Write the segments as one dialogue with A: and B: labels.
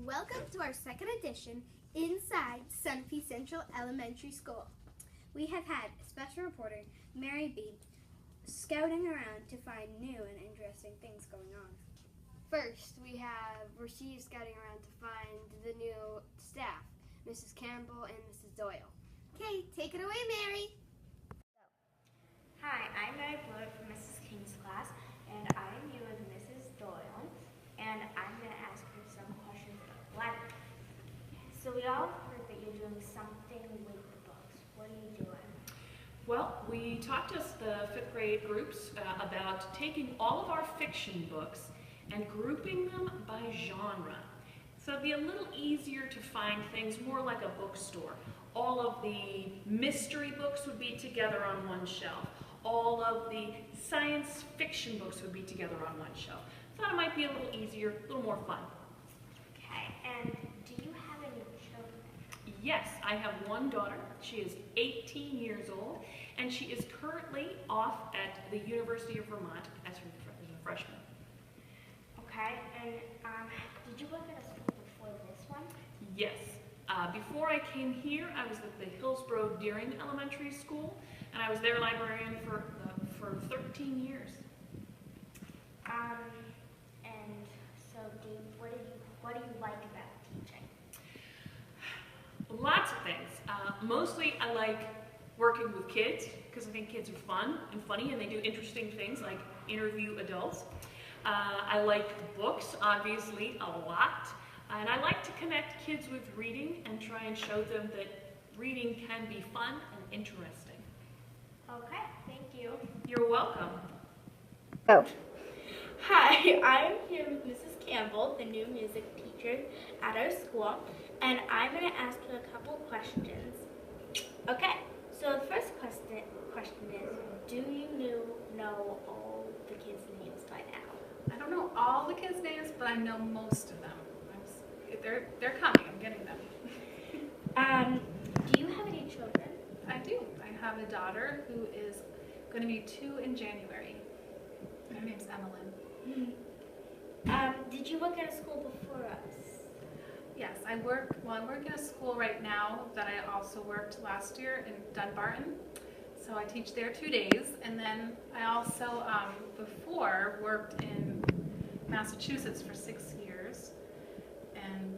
A: Welcome to our second edition inside Sunapee Central Elementary School. We have had special reporter Mary B. scouting around to find new and interesting things going on.
B: First, we have Rasheed scouting around to find the new staff, Mrs. Campbell and Mrs. Doyle.
A: Okay, take it away, Mary.
C: Hi, I'm Mary Blewett from Mrs. King's class, and I'm here with Mrs. Doyle, and I'm going to ask her some questions about library. So we all heard that you're doing something with the books. What are you doing?
D: Well, we talked to the fifth grade groups about taking all of our fiction books and grouping them by genre. So it'd be a little easier to find things more like a bookstore. All of the mystery books would be together on one shelf. All of the science fiction books would be together on one shelf. Thought it might be a little easier, a little more fun.
C: Okay, and do you have any children?
D: Yes, I have one daughter. She is 18 years old, and she is currently off at the University of Vermont as a freshman.
C: Okay, and did you work at a school before this one?
D: Yes. Before I came here, I was at the Hillsborough Deering Elementary School, and I was their librarian for 13 years.
C: And so what do you like about teaching?
D: Lots of things. Mostly I like working with kids, because I think kids are fun and funny, and they do interesting things like interview adults. I like books, obviously, a lot. And I like to connect kids with reading and try and show them that reading can be fun and interesting.
C: Okay, thank you.
D: You're welcome.
A: Oh.
E: Hi, I'm here with Mrs. Campbell, the new music teacher at our school, and I'm going to ask you a couple questions. Okay, so the first question is, do you know all the kids' names by now?
F: I don't know all the kids' names, but I know most of them. They're coming. I'm getting them.
E: Do you have any children?
F: I do. I have a daughter who is going to be 2 in January. Her name's Emmeline.
E: Did you work at a school before us?
F: Yes, I work in a school right now that I also worked last year in Dunbarton. So I teach there 2 days, and then I also before worked in Massachusetts for 6 years. And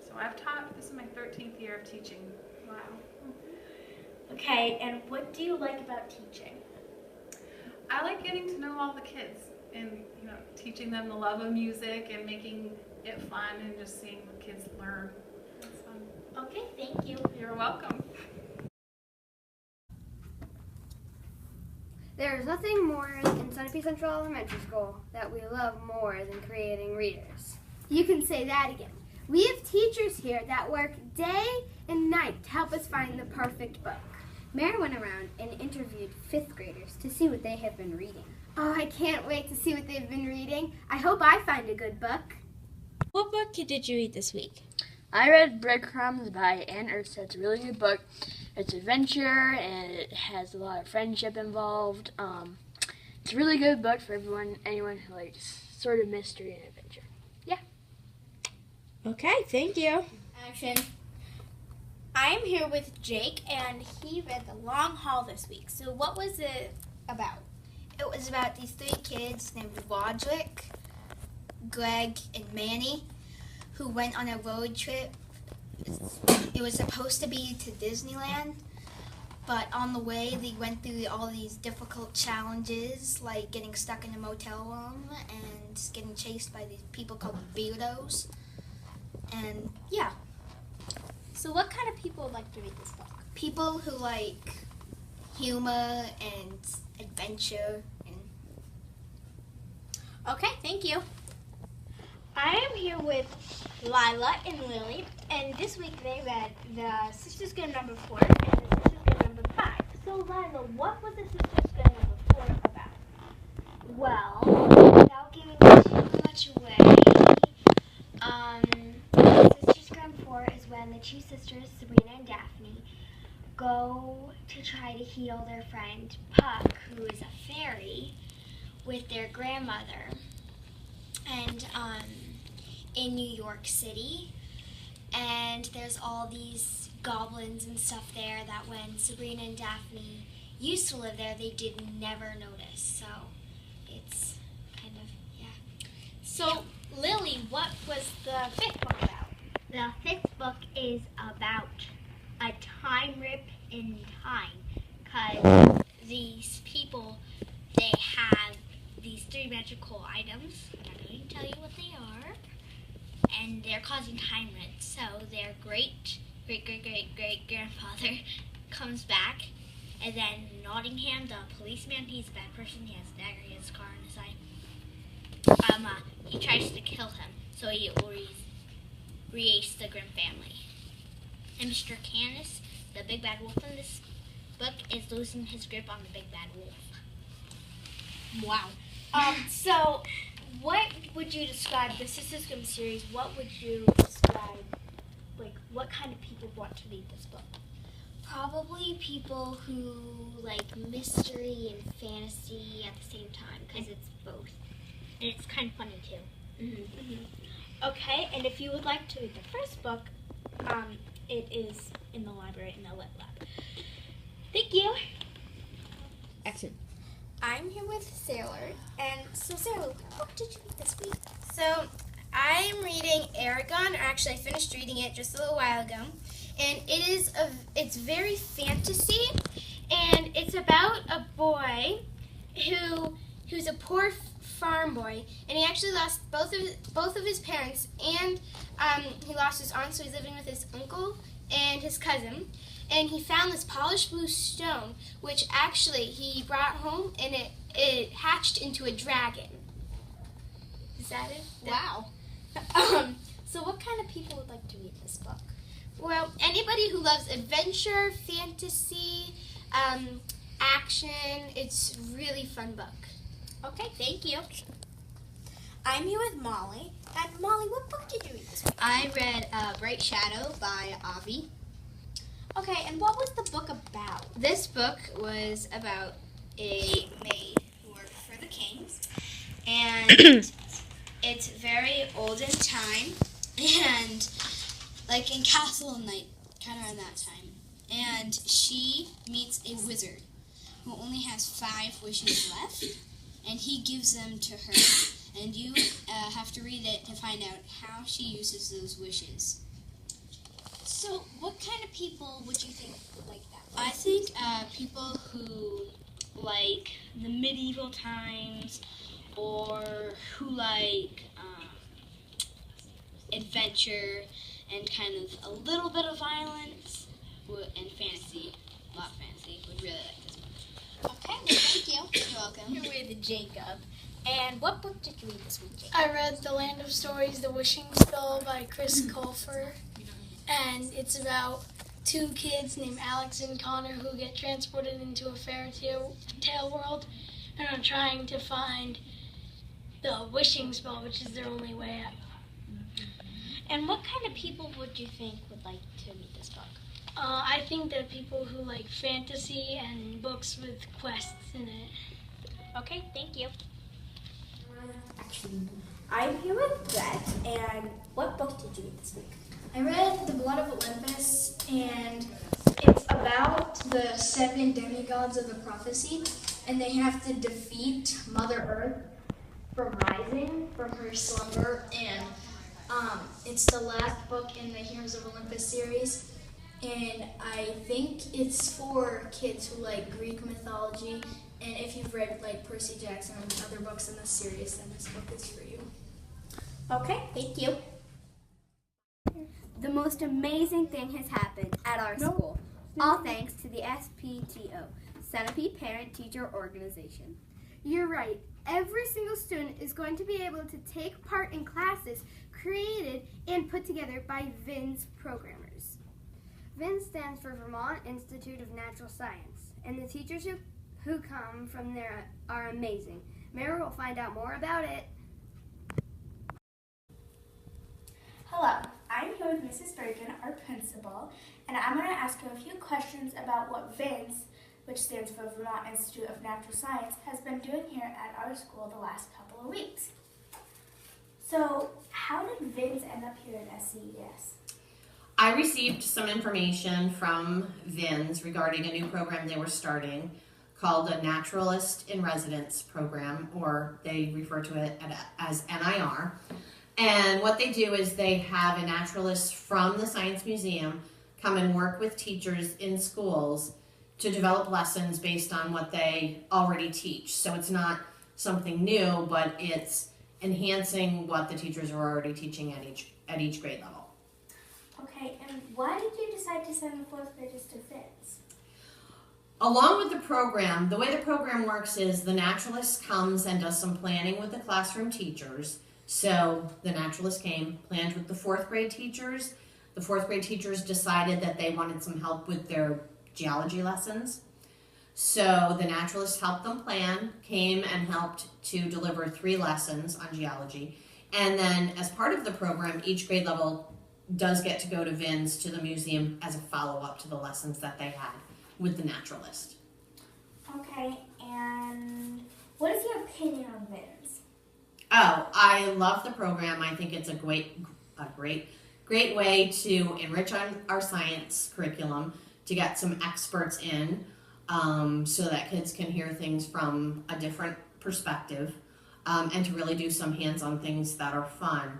F: so I've taught, this is my 13th year of teaching.
E: Wow. Okay, and what do you like about teaching?
F: I like getting to know all the kids and teaching them the love of music and making it fun and just seeing the kids learn. It's fun.
E: Okay, thank you.
F: You're welcome.
B: There is nothing more in Sunapee Central Elementary School that we love more than creating readers.
A: You can say that again. We have teachers here that work day and night to help us find the perfect book.
B: Mary went around and interviewed 5th graders to see what they have been reading.
A: Oh, I can't wait to see what they've been reading. I hope I find a good book.
E: What book did you read this week?
G: I read Breadcrumbs by Anne Erstad. It's a really good book. It's adventure and it has a lot of friendship involved. It's a really good book for anyone who likes sort of mystery and adventure. Yeah.
E: Okay, thank you.
H: Action. I'm here with Jake, and he read The Long Haul this week. So what was it about?
I: It was about these 3 kids named Roderick, Greg, and Manny, who went on a road trip. It was supposed to be to Disneyland, but on the way they went through all these difficult challenges, like getting stuck in a motel room and getting chased by these people called Beardos. And yeah.
H: So what kind of people like to read this book?
I: People who like humor and adventure.
H: Okay, thank you.
E: I am here with Lila and Lily, and this week they read The Sisters Go Number 4 and The Sisters Go Number 5. So Lila, what was The Sisters Go Number 4 about?
C: Well, without giving too much away, Sisters Ground 4 is when the 2 sisters, Sabrina and Daphne, go to try to heal their friend Puck, who is a fairy, with their grandmother. And
H: in New York City, and there's all these goblins and stuff there that when Sabrina and Daphne used to live there, they did never notice. So it's kind of, yeah. So, Lily, what was the fifth book about?
C: The fifth book is about a time rip in time, because these people, they have these 3 magical items. I'm not going to tell you what they are, and they're causing time rips. So their great grandfather comes back, and then Nottingham, the policeman, he's a bad person. He has a dagger, he has a scar on his eye. He tries to kill him, so he creates the Grimm family. And Mr. Canis, the big bad wolf in this book, is losing his grip on the big bad wolf.
H: Wow. So, what would you describe the Sisters Grimm series? What would you describe, like, what kind of people want to read this book?
C: Probably people who like mystery and fantasy at the same time, because it's both. And it's kind of funny too.
H: Okay, and if you would like to read the first book, it is in the library in the Lit Lab. Thank you.
G: Excellent.
H: I'm here with Sailor, and so Sailor, what book did you read this week? So I'm reading Aragon, or actually I finished reading it just a little while ago, and it's very fantasy, and it's about a boy who's a poor farm boy, and he actually lost both of his parents, and he lost his aunt, so he's living with his uncle and his cousin. And he found this polished blue stone, which actually he brought home, and it hatched into a dragon. Is that it?
C: Wow.
H: So what kind of people would like to read this book? Well, anybody who loves adventure, fantasy, action. It's a really fun book. Okay, thank you. I'm here with Molly. And Molly, what book did you read this week?
I: I read Bright Shadow by Avi.
H: Okay, and what was the book about?
I: This book was about a maid who worked for the kings, and it's very olden time, and like in Castle of Night, kind of around that time. And she meets a wizard who only has 5 wishes left, and he gives them to her. And you have to read it to find out how she uses those wishes.
H: So, what kind of people would you think would like that?
I: I think people who like the medieval times, or who like adventure and kind of a little bit of violence and fantasy, a lot of fantasy, would really like this book.
H: Okay, well, thank you.
I: You're welcome.
H: You're with Jacob. And what book did you read this week, Jacob?
J: I read The Land of Stories, The Wishing Spell by Chris Colfer. And it's about 2 kids named Alex and Connor who get transported into a fairy tale world and are trying to find the wishing spell, which is their only way out.
H: And what kind of people would you think would like to read this book?
J: I think that people who like fantasy and books with quests in it.
H: Okay, thank you.
E: I'm here with Brett, and what book did you read this week?
K: I read The Blood of Olympus, and it's about the 7 demigods of the prophecy, and they have to defeat Mother Earth from rising from her slumber, and it's the last book in the Heroes of Olympus series, and I think it's for kids who like Greek mythology, and if you've read like Percy Jackson and other books in this series, then this book is for you.
H: Okay, thank you.
B: The most amazing thing has happened at our school, all thanks to the SPTO, Centipede Parent Teacher Organization. You're right, every single student is going to be able to take part in classes created and put together by VINS programmers. VINS stands for Vermont Institute of Natural Science, and the teachers who come from there are amazing. Mary will find out more about it.
E: Hello, I'm here with Mrs. Bergen, our principal, and I'm going to ask you a few questions about what VINS, which stands for Vermont Institute of Natural Science, has been doing here at our school the last couple of weeks. So, how did Vince end up here at SCES?
L: I received some information from VINS regarding a new program they were starting called a Naturalist in Residence program, or they refer to it as NIR. And what they do is they have a naturalist from the Science Museum come and work with teachers in schools to develop lessons based on what they already teach. So it's not something new, but it's enhancing what the teachers are already teaching at each grade level.
E: Okay, and why did you decide to send the fourth graders to Vince?
L: Along with the program, the way the program works is the naturalist comes and does some planning with the classroom teachers. So the naturalist came, planned with the fourth grade teachers. The fourth grade teachers decided that they wanted some help with their geology lessons. So the naturalist helped them plan, came and helped to deliver 3 lessons on geology. And then as part of the program, each grade level does get to go to VINS, to the museum, as a follow-up to the lessons that they had with the naturalist.
E: Okay, and what is your opinion on Vince?
L: Oh, I love the program. I think it's a great way to enrich our science curriculum, to get some experts in, so that kids can hear things from a different perspective, and to really do some hands-on things that are fun.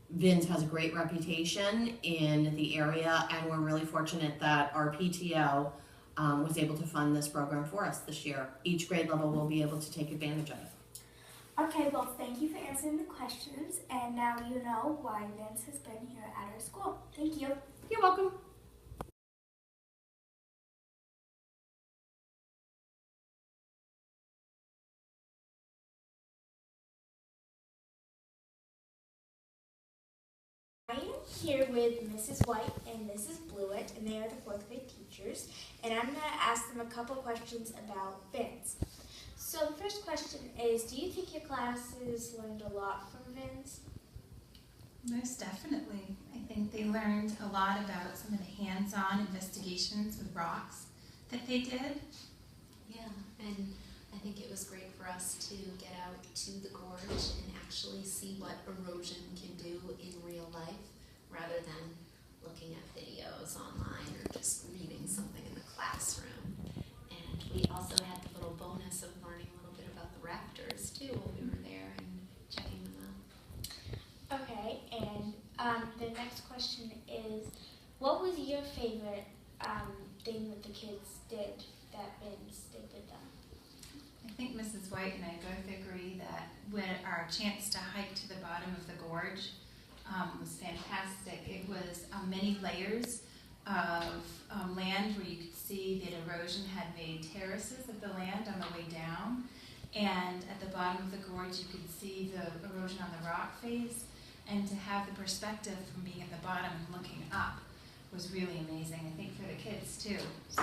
L: VINS has a great reputation in the area, and we're really fortunate that our PTO was able to fund this program for us this year. Each grade level will be able to take advantage of it.
E: Okay, well, thank you for answering the questions, and now you know why Vince has been here at our school. Thank you.
L: You're welcome.
E: I am here with Mrs. White and Mrs. Blewett, and they are the fourth grade teachers, and I'm going to ask them a couple questions about Vince. So the first question is, do you think your classes learned a lot from Vince?
M: Most definitely. I think they learned a lot about some of the hands-on investigations with rocks that they did.
N: Yeah, and I think it was great for us to get out to the gorge and actually see what erosion can do in real life, rather than looking at videos online or just reading something in the classroom. And we also had the little bonus of learning a little bit about the raptors too while we were there and checking them out.
E: Okay, and the next question is, what was your favorite thing that the kids did that Vince did with them?
M: I think Mrs. White and I both agree that our chance to hike to the bottom of the gorge was fantastic. It was many layers of land where you could see that erosion had made terraces of the land on the way down, and at the bottom of the gorge you could see the erosion on the rock face, and to have the perspective from being at the bottom and looking up was really amazing, I think, for the kids too. So.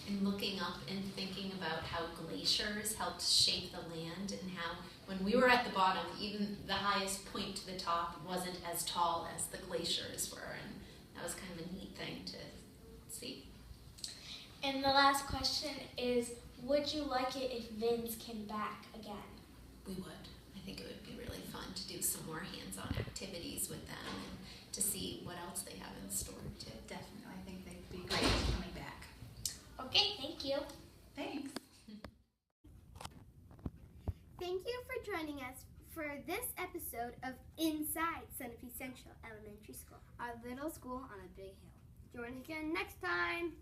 N: And looking up and thinking about how glaciers helped shape the land, and how when we were at the bottom, even the highest point to the top wasn't as tall as the glaciers were, and that was kind of a neat thing to see.
E: And the last question is, would you like it if Vince came back again?
N: We would. I think it would be really fun to do some more hands-on activities with them and to see what else they have in store too.
M: Definitely, I think they'd be great coming back.
E: Okay, thank you.
M: Thanks.
B: Thank you for joining us for this episode of Inside Centerpiece Central Elementary School, our little school on a big hill. Join us again next time.